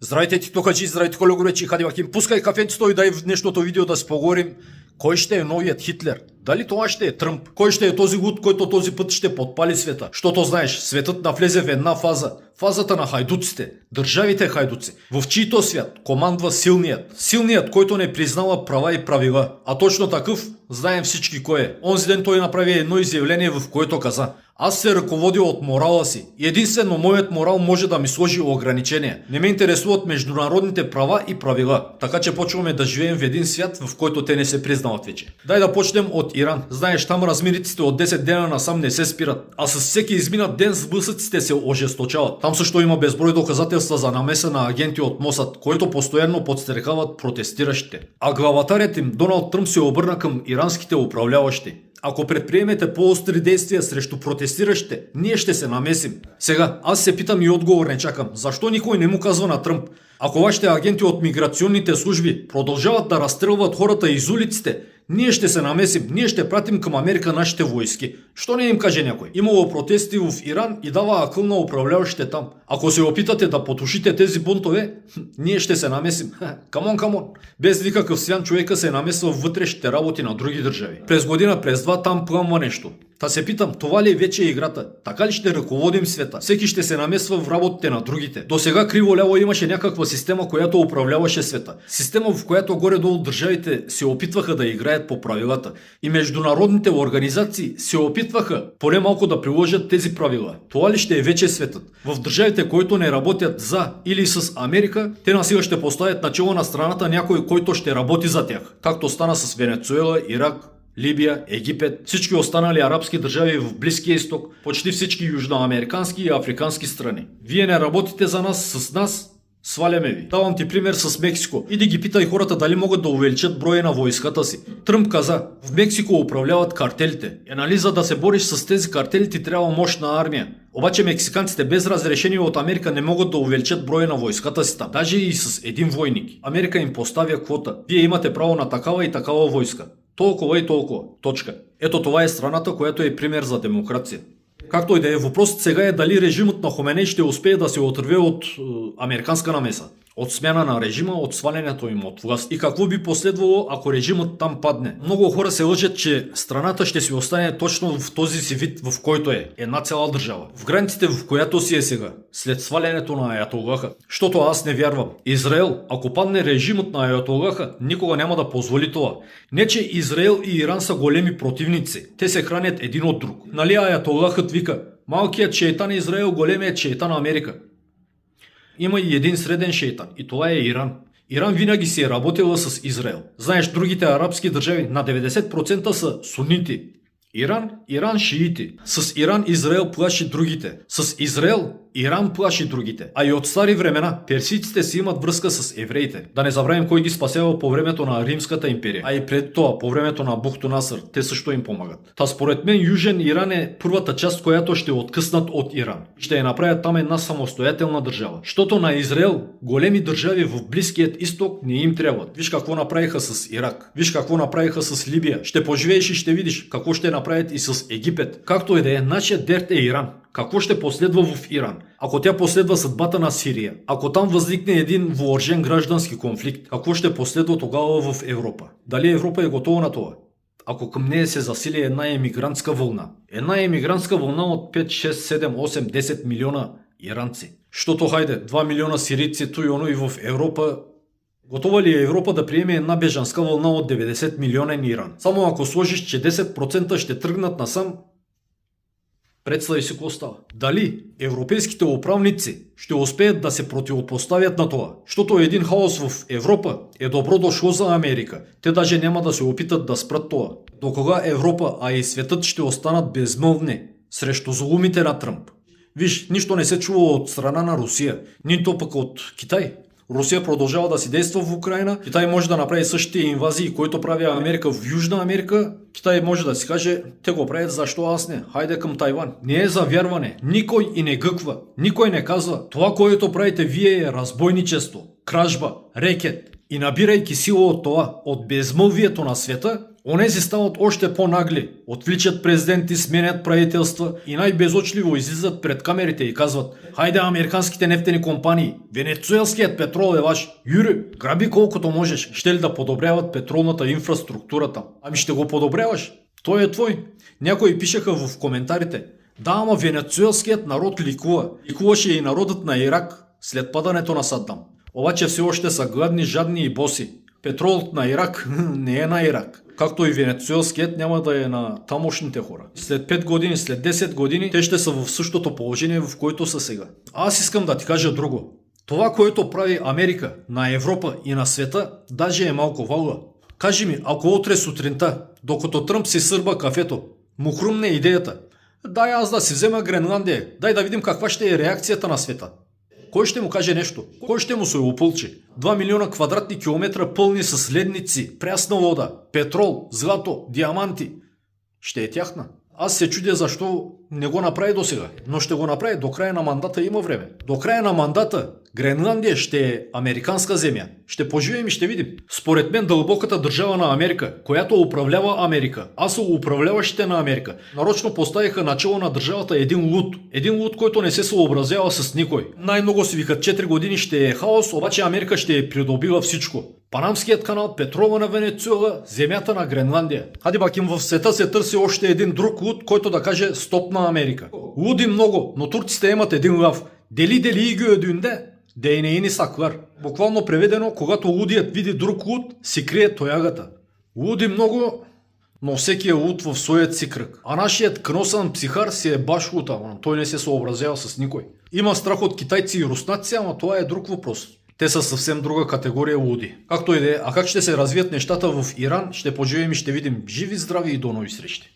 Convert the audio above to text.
Здравейте, тиктокачи, здравейте колегоречи, хади Вахим. Пускай кафенцето и дай в днешното видео да си поговорим кой ще е новият Хитлер. Дали това ще е Тръмп? Кой ще е този луд, който този път ще подпали света? Защото знаеш, светът навлезе в една фаза. Фазата на хайдуците. Държавите хайдуци. В чийто свят командва силният. Силният, който не признава права и правила. А точно такъв, знаем всички кой е. Онзи ден той направи едно изявление, в което каза: аз се ръководя от морала си. И единствено моят морал може да ми сложи ограничения. Не ме интересуват международните права и правила. Така че почваме да живеем в един свят, в който те не се признават вече. Дай да почнем от Иран. Знаеш, там размириците от 10 дена насам не се спират. А с всеки изминат ден сблъсъците се ожесточават. Там също има безброй доказателства за намеса на агенти от Мосад, които постоянно подстрекават протестиращите. А главатарят им Доналд Тръмп се обърна към иранските управляващи: ако предприемете по-остри действия срещу протестиращите, ние ще се намесим. Сега, аз се питам и отговор не чакам. Защо никой не му казва на Тръмп: ако вашите агенти от миграционните служби продължават да разстрелват хората из улиците, ние ще се намесим, ние ще пратим към Америка нашите войски. Що не им каже някой? Имало протести в Иран и дава акъл на управляващите там. Ако се опитате да потушите тези бунтове, ние ще се намесим. Камон. Без никакъв свян човека се намесва в вътрешните работи на други държави. През година, през два там пламва нещо. Та се питам, това ли е вече играта? Така ли ще ръководим света? Всеки ще се намесва в работите на другите. До сега криво-ляво имаше някаква система, която управляваше света. Система, в която горе-долу държавите се опитваха да играят по правилата. И международните организации се опитваха поне малко да приложат тези правила. Това ли ще е вече светът? В държавите, които не работят за или с Америка, те насила ще поставят начало на страната някой, който ще работи за тях. Както стана с Венецуела, Ирак, Либия, Египет, всички останали арабски държави в Близкия изток, почти всички южноамерикански и африкански страни. Вие не работите за нас, с нас сваляме ви. Давам ти пример с Мексико. Иди ги питай хората дали могат да увеличат броя на войската си. Тръмп каза: в Мексико управляват картелите. Нали за да се бориш с тези картели ти трябва мощна армия. Обаче мексиканците без разрешение от Америка не могат да увеличат броя на войската си там. Даже и с един войник. Америка им поставя квота. Вие имате право на такава и такава войска. Толкова и толкова. Точка. Ето това е страната, която е пример за демокрация. Както и да е, въпросът сега е дали режимът на Хоменей ще успее да се отърве от американска намеса. От смяна на режима, от свалянето им от власт. И какво би последвало, ако режимът там падне? Много хора се лъжат, че страната ще си остане точно в този си вид, в който е. Една цяла държава. В границите, в която си е сега. След свалянето на Аятолаха. Защото аз не вярвам. Израел, ако падне режимът на Аятолаха, никога няма да позволи това. Не, че Израел и Иран са големи противници. Те се хранят един от друг. Нали Аятолахът вика: малкият шейтан Израел, големият шейтан Америка. Има и един среден шейтан и това е Иран. Иран винаги си е работила с Израел. Знаеш, другите арабски държави на 90% са сунити. Иран шиити. С Иран Израел плаши другите. С Израел Иран плаши другите. А и от стари времена персийците си имат връзка с евреите. Да не забравим кой ги спасява по времето на Римската империя. А и пред това, по времето на Бухту Насър, те също им помагат. Та според мен Южен Иран е първата част, която ще откъснат от Иран. Ще я направят там една самостоятелна държава. Щото на Израел големи държави в Близкият изток не им трябват. Виж какво направиха с Ирак. Виж какво направиха с Либия. Ще поживееш и ще видиш какво ще направят и с Египет. Както и да е, нашия дерт е Иран. Какво ще последва в Иран? Ако тя последва съдбата на Сирия, ако там възникне един въоръжен граждански конфликт, какво ще последва тогава в Европа? Дали Европа е готова на това? Ако към нея се засили една емигрантска вълна. Една емигрантска вълна от 5, 6, 7, 8, 10 милиона иранци. Щото хайде, 2 милиона сирийци, туй и в Европа. Готова ли е Европа да приеме една бежанска вълна от 90 милионен Иран? Само ако сложиш, че 10% ще тръгнат насам, представи си какво става. Дали европейските управници ще успеят да се противопоставят на това? Защото един хаос в Европа е добро дошло за Америка. Те даже няма да се опитат да спрат това. До кога Европа, а и светът ще останат безмълвни срещу зулумите на Тръмп? Виж, нищо не се чува от страна на Русия, нито пък от Китай. Русия продължава да си действа в Украина. Китай може да направи същите инвазии, които прави Америка в Южна Америка. Китай може да си каже: те го правят, защо аз не? Хайде към Тайван. Не е за вярване. Никой и не гъква. Никой не казва: това, което правите вие, е разбойничество, кражба, рекет. И набирайки сила от това, от безмълвието на света, онези стават още по-нагли, отвличат президенти, сменят правителства и най-безочливо излизат пред камерите и казват: хайде американските нефтени компании, венецуелският петрол е ваш, Юри, граби колкото можеш, ще ли да подобряват петролната инфраструктура там? Ами ще го подобряваш, той е твой. Някои пишеха в коментарите: да, ама венецуелският народ ликува, ликуваше и народът на Ирак след падането на Саддам. Обаче все още са гладни, жадни и боси. Петролът на Ирак не е на Ирак. Както и венецуелският няма да е на тамошните хора. След 5 години, след 10 години, те ще са в същото положение, в което са сега. Аз искам да ти кажа друго. Това, което прави Америка на Европа и на света, даже е малко валга. Кажи ми, ако утре сутринта, докато Тръмп си сърба кафето, му хрумне идеята: дай аз да си взема Гренландия, дай да видим каква ще е реакцията на света. Кой ще му каже нещо? Кой ще му се опълчи? 2 милиона квадратни километра пълни с ледници, прясна вода, петрол, злато, диаманти. Ще е тяхна. Аз се чудя защо не го направи до сега, но ще го направи. До края на мандата има време. До края на мандата Гренландия ще е американска земя. Ще поживеем и ще видим. Според мен дълбоката държава на Америка, която управлява Америка, а са управляващите на Америка, нарочно поставиха начало на държавата един луд. Един луд, който не се съобразява с никой. Най-много си викат 4 години ще е хаос, обаче Америка ще е придобила всичко. Панамският канал, петрола на Венецуела, земята на Гренландия. Хади баким, в света се търси още един друг луд, който да каже стоп на Америка. Луди много, но турците имат един лав. Дели и ги дюнде, дейнеини саквар. Буквално преведено, когато лудият види друг луд, си крие тоягата. Луди много, но всеки е луд в своят си кръг. А нашият кносан психар си е баш лута, той не се съобразява с никой. Има страх от китайци и руснаци, ама това е друг въпрос. Те са съвсем друга категория луди. Както и да е, а как ще се развият нещата в Иран, ще поживеем и ще видим. Живи, здрави и до нови срещи!